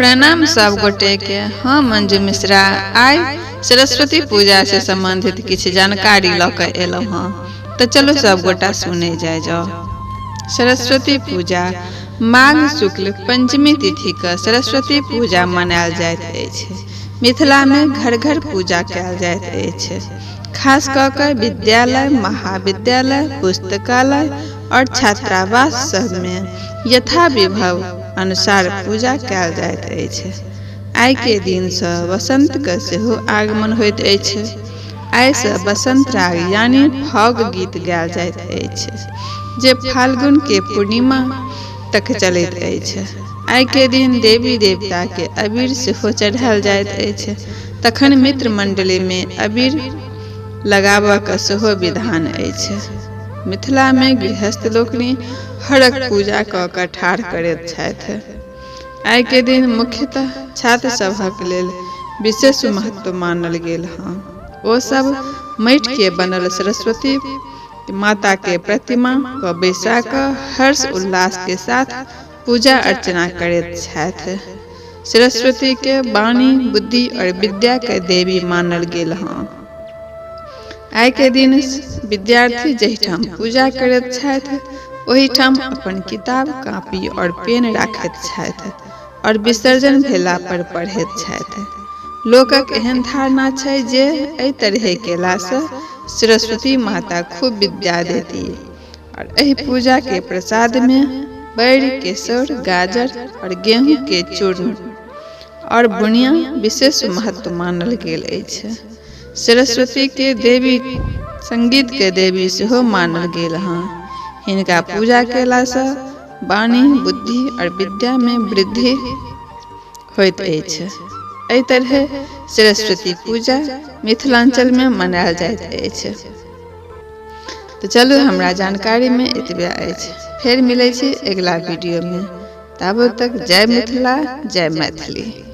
प्रणाम सब गोटे के। हम मंजू मिश्रा आइ सरस्वती पूजा से संबंधित किछ जानकारी लक एलौ हँ, तो चलो सब गोटा सुने जाय जाओ। सरस्वती पूजा माघ शुक्ल पंचमी तिथि के सरस्वती पूजा मनायल जाइत अछि। मिथिला में घर घर पूजा कयल जाइत अछि। खास कऽ के विद्यालय, महाविद्यालय, पुस्तकालय और छात्रावास सब में यथा विभव अनुसार पूजा कयल जाइत अछि। आइ के दिन से वसंत के सेहो आगमन होइत अछि। आइ से बसंत राग यानी फाग गीत गायल जाइत अछि, जे फाल्गुन के पूर्णिमा तक चलैत अछि। आइ के दिन देवी देवता के अबीर सेहो चढ़ायल जाइत अछि। तखन मित्र मंडली में अबीर लगाबक सेहो विधान अछि। मिथिला में गृहस्थ लोकनि हरक पूजा कऽ कऽ ठाढ़ करैत छथि। आइ के दिन मुख्यतः छात्र सभक लेल विशेष महत्व मानल गेल हँ। ओ सब माटि के बनल सरस्वती माता के प्रतिमा को बैसा कऽ हर्ष उल्लास के साथ पूजा अर्चना करैत छथि। सरस्वती के वाणी, बुद्धि और विद्या के देवी मानल गेल हँ। आइ के दिन विद्यार्थी जहिठाम पूजा करैत छथि, ओहिठाम अपन किताब, कॉपी और पेन राखैत छथि और विसर्जन भेला पर पढ़ैत छथि। लोकक एहन धारणा छै जे एहि तरह केला से सरस्वती माता खूब विद्या देती और एहि पूजा के प्रसाद में बैर, केसौर, गाजर और गेहूं के चूर्ण और बुनिया विशेष महत्व मानल गेल अछि। सरस्वती के देवी संगीत के देवी सेहो मानल गेल हँ। हिनका पूजा केला से वाणी, बुद्धि और विद्या में वृद्धि होइत अछि। एहि तरह सरस्वती पूजा मिथिलांचल में मनायल जाइत अछि। तो चलू, हमरा जानकारी में एतबे अछि। फिर मिलै छी अगला वीडियो में। तब तक जय मिथिला, जय मैथिली।